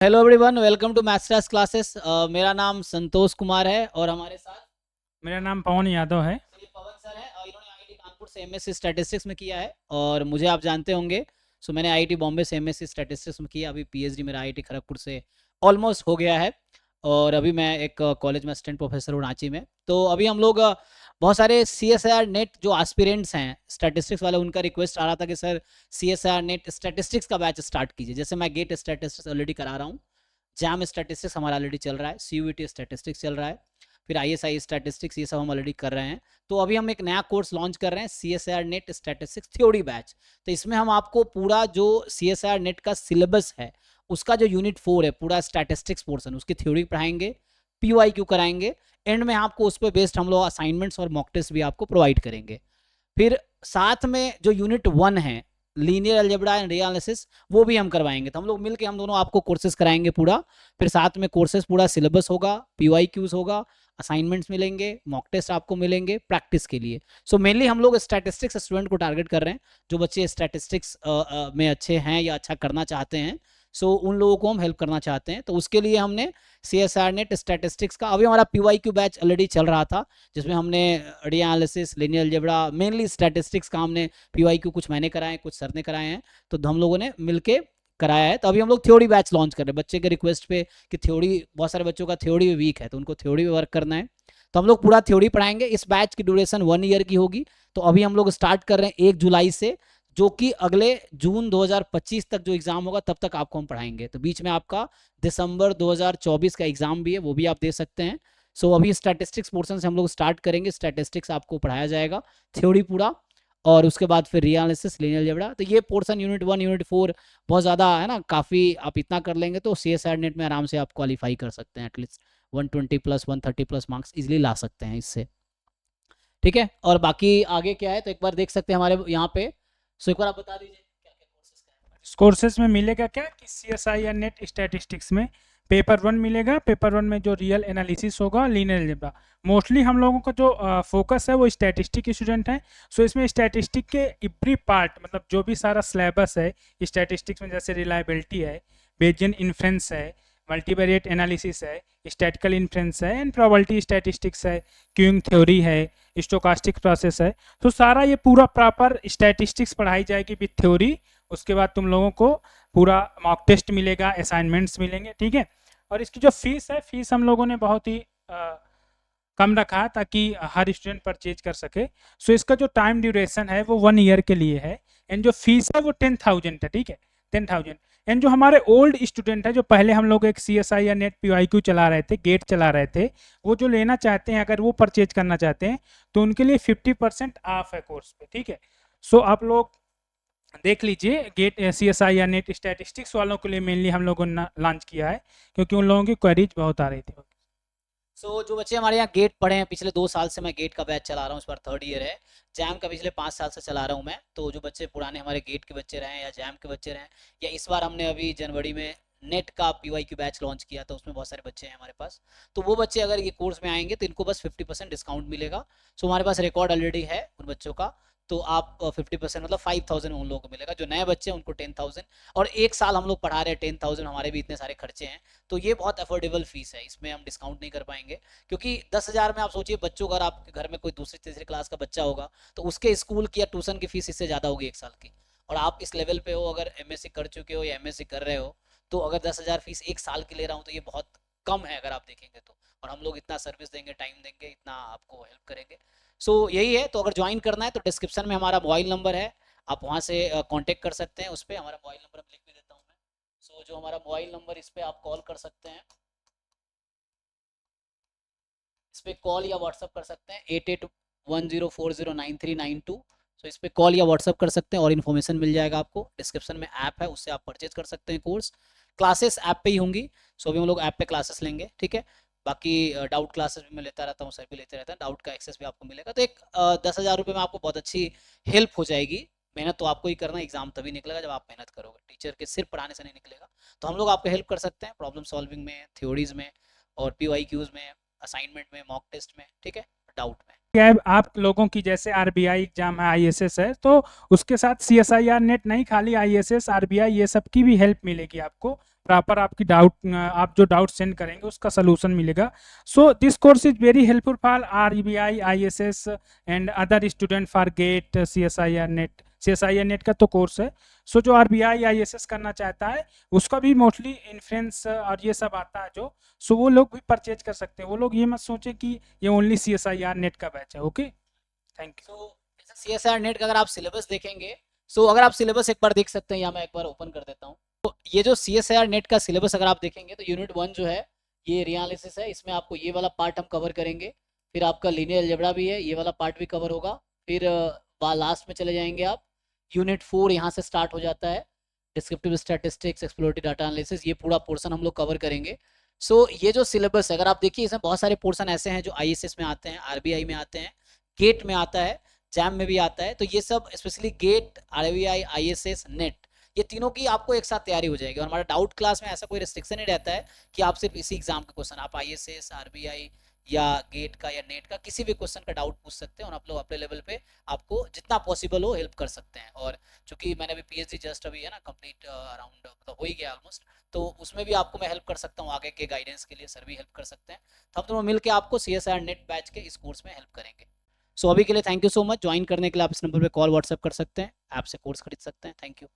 Hello everyone, welcome to maths classes. मेरा नाम संतोष कुमार है और हमारे साथ मेरा नाम पवन यादव है। श्री पवन सर है और इन्होंने आईआईटी कानपुर से एमएससी स्टैटिस्टिक्स में किया है और मुझे आप जानते होंगे। सो मैंने आईआईटी बॉम्बे से एमएससी स्टैटिस्टिक्स में किया। अभी पीएचडी मेरा आईआईटी खड़गपुर से ऑलमोस्ट हो गया है और अभी मैं एक कॉलेज में असिस्टेंट प्रोफेसर हूँ रांची में। तो अभी हम लोग बहुत सारे CSIR नेट जो एस्पिरेंट्स हैं स्टैटिस्टिक्स वाले, उनका रिक्वेस्ट आ रहा था कि सर CSIR नेट स्टैटिस्टिक्स का बैच स्टार्ट कीजिए। जैसे मैं गेट स्टैटिस्टिक्स ऑलरेडी करा रहा हूँ, जैम स्टैटिस्टिक्स हमारा ऑलरेडी चल रहा है, CUET स्टैटिस्टिक्स चल रहा है, फिर ISI स्टैटिस्टिक्स, ये सब हम ऑलरेडी कर रहे हैं। तो अभी हम एक नया कोर्स लॉन्च कर रहे हैं, CSIR net statistics theory batch. तो इसमें हम आपको पूरा जो CSIR नेट का सिलेबस है, उसका जो यूनिट 4 है, पूरा स्टैटिस्टिक्स पोर्सन, उसकी थ्योरी पढ़ाएंगे, PYQ कराएंगे, एंड में आपको उस पर बेस्ड हम लोग असाइनमेंट्स और मॉक टेस्ट भी आपको प्रोवाइड करेंगे। फिर साथ में जो यूनिट 1 है, linear algebra and real analysis, वो भी हम करवाएंगे। तो हम लोग मिलके हम दोनों आपको कोर्सेज कराएंगे पूरा। फिर साथ में कोर्सेज पूरा सिलेबस होगा, PYQs होगा, असाइनमेंट्स मिलेंगे, मॉक टेस्ट आपको मिलेंगे प्रैक्टिस के लिए। सो मेनली हम लोग स्टैटिस्टिक्स स्टूडेंट को टारगेट कर रहे हैं, जो बच्चे स्टैटिस्टिक्स में अच्छे हैं या अच्छा करना चाहते हैं। सो उन लोगों को हम हेल्प करना चाहते हैं। तो उसके लिए हमने CSIR नेट स्टैटिस्टिक्स का, अभी हमारा PYQ बैच ऑलरेडी चल रहा था, जिसमें हमने D analysis, linear algebra, mainly statistics का हमने PYQ कुछ मैंने कराए, कुछ सर ने कराए हैं, तो हम लोगों ने मिलके कराया है। तो अभी हम लोग थ्योरी बैच लॉन्च कर रहे हैं बच्चे के रिक्वेस्ट पे कि थ्योरी, बहुत सारे बच्चों का थ्योरी वीक है तो उनको थ्योरी पे वर्क करना है। तो हम लोग पूरा थ्योरी पढ़ाएंगे। इस बैच की ड्यूरेशन 1 ईयर की होगी। तो अभी हम लोग स्टार्ट कर रहे हैं 1 जुलाई से, जो कि अगले जून 2025 तक जो एग्जाम होगा तब तक आपको हम पढ़ाएंगे। तो बीच में आपका दिसंबर 2024 का एग्जाम भी है, वो भी आप दे सकते हैं। सो अभी स्टैटिस्टिक्स पोर्शन से हम लोग स्टार्ट करेंगे, स्टैटिस्टिक्स आपको पढ़ाया जाएगा, थ्योरी पूरा, और उसके बाद फिर रियल एनालिसिस, लीनियर अलजेब्रा। तो ये पोर्शन यूनिट 1 यूनिट 4 बहुत ज़्यादा है ना, काफ़ी आप इतना कर लेंगे तो CSIR नेट में आराम से आप क्वालिफाई कर सकते हैं, at least 120 plus 130 plus marks easily ला सकते हैं इससे। ठीक है, और बाकी आगे क्या है तो एक बार देख सकते हैं हमारे यहाँ पे। सो एक बार आप बता दीजिए क्या क्या कोर्सेज का है। इस कोर्सेज में मिलेगा क्या कि CSIR नेट स्टैटिस्टिक्स में पेपर 1 मिलेगा। पेपर 1 में जो रियल एनालिसिस होगा, लीनियर अलजेब्रा। मोस्टली हम लोगों का जो फोकस है वो स्टैटिस्टिक स्टूडेंट है। सो इसमें स्टैटिस्टिक के एवरी पार्ट, मतलब जो भी सारा सिलेबस है स्टैटिस्टिक्स में, जैसे रिलायबिलिटी है, बेजियन इन्फ्रेंस है, मल्टीवेरिएट एनालिसिस है, स्टैटिकल इन्फ्रेंस है, एंड प्रोबेबिलिटी स्टैटिस्टिक्स है, क्यूइंग थ्योरी है, स्टोकास्टिक प्रोसेस है। तो सारा ये पूरा प्रॉपर स्टैटिस्टिक्स पढ़ाई जाएगी विथ थ्योरी। उसके बाद तुम लोगों को पूरा मॉक टेस्ट मिलेगा, असाइनमेंट्स मिलेंगे, ठीक है। और इसकी जो फीस है, फीस हम लोगों ने बहुत ही कम रखा है ताकि हर स्टूडेंट परचेज कर सके। सो इसका जो टाइम ड्यूरेशन है वो 1 ईयर के लिए है, एंड जो फीस है वो 10,000 है, ठीक है, 10,000। एंड जो हमारे ओल्ड स्टूडेंट है, जो पहले हम लोग एक CSIR नेट PYQ चला रहे थे, गेट चला रहे थे, वो जो लेना चाहते हैं, अगर वो परचेज करना चाहते हैं तो उनके लिए 50% ऑफ है कोर्स पे, ठीक है। सो आप लोग देख लीजिए, गेट CSIR नेट स्टैटिस्टिक्स वालों के लिए मेनली हम लोगों ने लॉन्च किया है, क्योंकि उन लोगों की क्वेरीज बहुत आ रही थी। जो बच्चे हमारे यहाँ गेट पढ़े हैं, पिछले 2 साल से मैं गेट का बैच चला रहा हूँ, इस बार 3rd ईयर है। जैम का पिछले 5 साल से चला रहा हूँ मैं। तो जो बच्चे पुराने हमारे गेट के बच्चे रहे या जैम के बच्चे रहे, या इस बार हमने अभी जनवरी में नेट का PYQ बैच लॉन्च किया था, उसमें बहुत सारे बच्चे हैं हमारे पास। तो वो बच्चे अगर ये कोर्स में आएंगे तो इनको बस 50% डिस्काउंट मिलेगा। सो हमारे पास रिकॉर्ड ऑलरेडी है उन बच्चों का। तो आप 50% मतलब 5,000 उन लोगों को मिलेगा। जो नए बच्चे हैं उनको 10,000, और 1 साल हम लोग पढ़ा रहे हैं 10,000, हमारे भी इतने सारे खर्चे हैं। तो ये बहुत अफोर्डेबल फीस है, इसमें हम डिस्काउंट नहीं कर पाएंगे। क्योंकि 10,000 में आप सोचिए, बच्चों का, अगर आपके घर में कोई दूसरी तीसरी क्लास का बच्चा होगा तो उसके स्कूल की या ट्यूशन की फीस इससे ज़्यादा होगी 1 साल की। और आप इस लेवल पे हो, अगर MSc कर चुके हो या MSc कर रहे हो, तो अगर 10,000 फीस 1 साल की ले रहा हूँ तो ये बहुत कम है अगर आप देखेंगे तो। और हम लोग इतना सर्विस देंगे, टाइम देंगे, इतना आपको हेल्प करेंगे। सो यही है। तो अगर ज्वाइन करना है तो डिस्क्रिप्शन में हमारा मोबाइल नंबर है, आप वहाँ से कांटेक्ट कर सकते हैं। उस पर हमारा मोबाइल नंबर लिख भी देता हूँ मैं। सो जो हमारा मोबाइल नंबर, इस पर आप कॉल कर सकते हैं, इस पर कॉल या व्हाट्सअप कर सकते हैं, 8810409392। सो इस पर कॉल या व्हाट्सअप कर सकते हैं और इन्फॉर्मेशन मिल जाएगा आपको। डिस्क्रिप्शन में ऐप है, उससे आप परचेज कर सकते हैं कोर्स। क्लासेस ऐप पे ही होंगी। सो अभी हम लोग ऐप पे क्लासेस लेंगे, ठीक है। बाकी डाउट क्लासेस भी मैं लेता रहता हूँ, सर भी लेते रहता है, डाउट का एक्सेस भी आपको मिलेगा। तो एक 10,000 रुपये में आपको बहुत अच्छी हेल्प हो जाएगी। मेहनत तो आपको ही करना है, एग्जाम तभी निकलेगा जब आप मेहनत करोगे, टीचर के सिर्फ पढ़ाने से नहीं निकलेगा। तो हम लोग आपको हेल्प कर सकते हैं प्रॉब्लम सॉल्विंग में, थ्योरीज में, और PYQs में, असाइनमेंट में, मॉक टेस्ट में, ठीक है, डाउट में। क्या आप लोगों की जैसे RBI एग्जाम है, ISS है, तो उसके साथ CSIR नेट नहीं, खाली ISS RBI ये सब की भी हेल्प मिलेगी आपको। प्रॉपर आपकी डाउट आप जो डाउट सेंड करेंगे उसका सोल्यूशन मिलेगा. So this course is very helpful for RBI, ISS and other student for GATE, CSIR NET. CSIR NET का तो कोर्स है. सो जो आरबीआई आईएसएस करना चाहता है उसका भी मोस्टली इन्फ्लुएंस और ये सब आता है जो, सो वो लोग भी परचेज कर सकते हैं. वो लोग ये मत सोचे कि ये ओनली सीएसआईआर नेट का बैच है. Okay, thank you. So CSR net का अगर आप सिलेबस देखेंगे, सो अगर आप सिलेबस एक बार देख सकते हैं, या मैं एक बार ओपन कर देता हूँ. तो ये जो सीएसआर नेट का सिलेबस अगर आप देखेंगे तो यूनिट 1 जो है ये रीएनालिसिस है. इसमें आपको ये वाला पार्ट हम कवर करेंगे. फिर आपका लीनियर अलजेब्रा भी है, ये वाला पार्ट भी कवर होगा. फिर लास्ट में चले जाएंगे आप, यूनिट 4 यहाँ से स्टार्ट हो जाता है. Descriptive statistics, exploratory data analysis, ये पूरा पोर्शन हम लोग कवर करेंगे. सो ये जो सिलेबस है अगर आप देखिए, इसमें बहुत सारे पोर्शन ऐसे हैं जो आईएसएस में आते हैं, आरबीआई में आते हैं, गेट में आता है, जैम में भी आता है. तो ये सब specially GATE, RBI, ISS, NET, ये तीनों की आपको एक साथ तैयारी हो जाएगी. और हमारा डाउट क्लास में ऐसा कोई रिस्ट्रिक्शन नहीं रहता है कि आप सिर्फ इसी एग्जाम के क्वेश्चन, आप आईएसएस, आरबीआई या गेट का या नेट का किसी भी क्वेश्चन का डाउट पूछ सकते हैं, और आप लोग अपने लेवल पे आपको जितना पॉसिबल हो हेल्प कर सकते हैं. और चूंकि मैंने अभी पीएचडी जस्ट अभी है ना कंप्लीट अराउंड मतलब हो ही गया ऑलमोस्ट, तो उसमें भी आपको मैं हेल्प कर सकता हूँ. आगे के गाइडेंस के लिए सर भी हेल्प कर सकते हैं. तो हम दोनों मिलकर आपको सीएसआर नेट बैच के इस कोर्स में हेल्प करेंगे. सो अभी के लिए thank you so much. Join करने के लिए आप इस नंबर पे कॉल व्हाट्सएप कर सकते हैं, ऐप से कोर्स खरीद सकते हैं. Thank you.